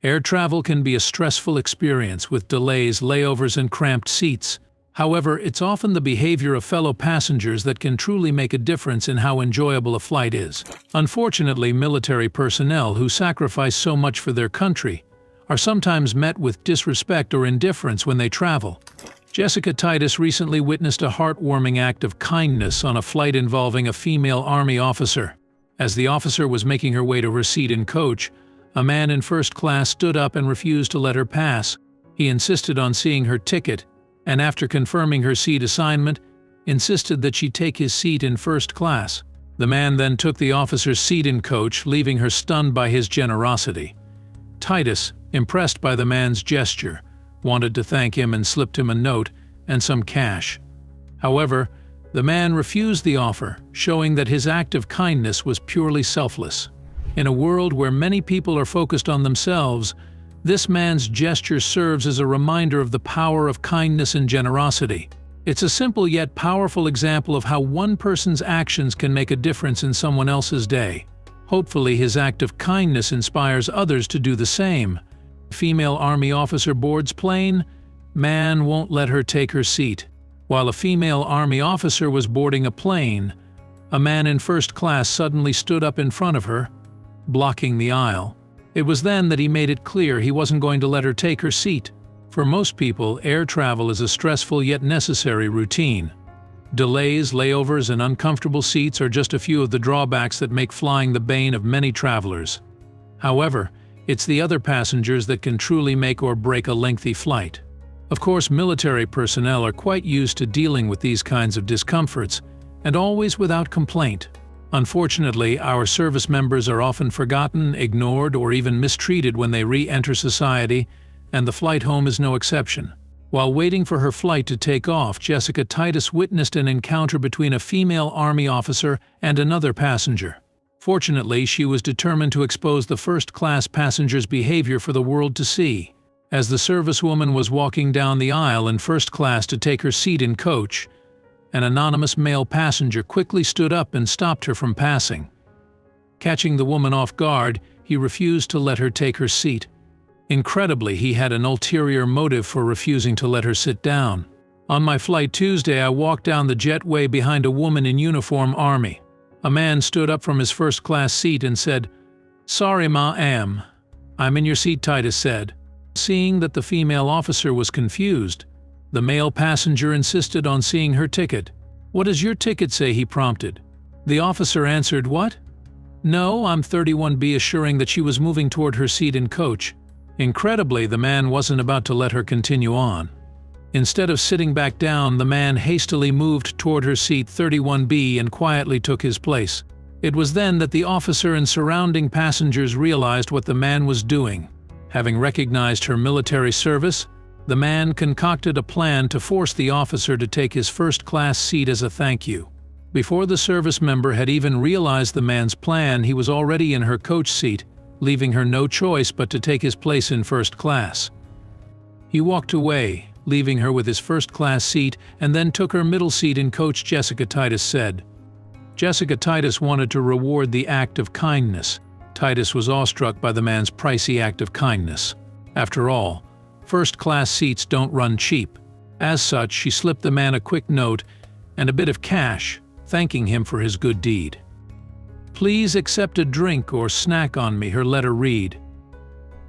Air travel can be a stressful experience with delays, layovers, and cramped seats. However, it's often the behavior of fellow passengers that can truly make a difference in how enjoyable a flight is. Unfortunately, military personnel who sacrifice so much for their country are sometimes met with disrespect or indifference when they travel. Jessica Titus recently witnessed a heartwarming act of kindness on a flight involving a female Army officer. As the officer was making her way to her seat in coach, a man in first class stood up and refused to let her pass. He insisted on seeing her ticket, and after confirming her seat assignment, insisted that she take his seat in first class. The man then took the officer's seat in coach, leaving her stunned by his generosity. Titus, impressed by the man's gesture, wanted to thank him and slipped him a note and some cash. However, the man refused the offer, showing that his act of kindness was purely selfless. In a world where many people are focused on themselves, this man's gesture serves as a reminder of the power of kindness and generosity. It's a simple yet powerful example of how one person's actions can make a difference in someone else's day. Hopefully, his act of kindness inspires others to do the same. Female Army officer boards plane, man won't let her take her seat. While a female Army officer was boarding a plane, a man in first class suddenly stood up in front of her, blocking the aisle. It was then that he made it clear he wasn't going to let her take her seat. For most people, air travel is a stressful yet necessary routine. Delays, layovers, and uncomfortable seats are just a few of the drawbacks that make flying the bane of many travelers. However, it's the other passengers that can truly make or break a lengthy flight. Of course, military personnel are quite used to dealing with these kinds of discomforts, and always without complaint. Unfortunately, our service members are often forgotten, ignored, or even mistreated when they re-enter society, and the flight home is no exception. While waiting for her flight to take off, Jessica Titus witnessed an encounter between a female Army officer and another passenger. Fortunately, she was determined to expose the first-class passenger's behavior for the world to see. As the servicewoman was walking down the aisle in first class to take her seat in coach, an anonymous male passenger quickly stood up and stopped her from passing. Catching the woman off guard, he refused to let her take her seat. Incredibly, he had an ulterior motive for refusing to let her sit down. On my flight Tuesday, I walked down the jetway behind a woman in uniform Army. A man stood up from his first-class seat and said, "Sorry, ma'am. I'm in your seat," Titus said. Seeing that the female officer was confused, the male passenger insisted on seeing her ticket. "What does your ticket say?" he prompted. The officer answered, "What?" "No, I'm 31B," assuring that she was moving toward her seat in coach. Incredibly, the man wasn't about to let her continue on. Instead of sitting back down, the man hastily moved toward her seat 31B and quietly took his place. It was then that the officer and surrounding passengers realized what the man was doing. Having recognized her military service, the man concocted a plan to force the officer to take his first-class seat as a thank you. Before the service member had even realized the man's plan, he was already in her coach seat, leaving her no choice but to take his place in first class. He walked away, leaving her with his first-class seat, and then took her middle seat in coach, Jessica Titus said. Jessica Titus wanted to reward the act of kindness. Titus was awestruck by the man's pricey act of kindness. After all, first-class seats don't run cheap. As such, she slipped the man a quick note and a bit of cash, thanking him for his good deed. "Please accept a drink or snack on me," her letter read.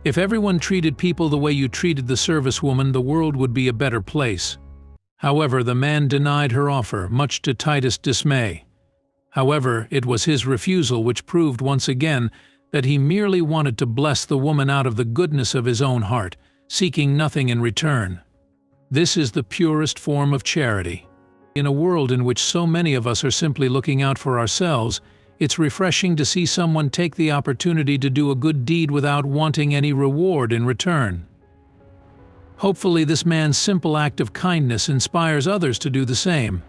If everyone treated people the way you treated the servicewoman, the world would be a better place. However, the man denied her offer, much to Titus' dismay. However, it was his refusal which proved once again that he merely wanted to bless the woman out of the goodness of his own heart, seeking nothing in return. This is the purest form of charity. In a world in which so many of us are simply looking out for ourselves, it's refreshing to see someone take the opportunity to do a good deed without wanting any reward in return. Hopefully, this man's simple act of kindness inspires others to do the same.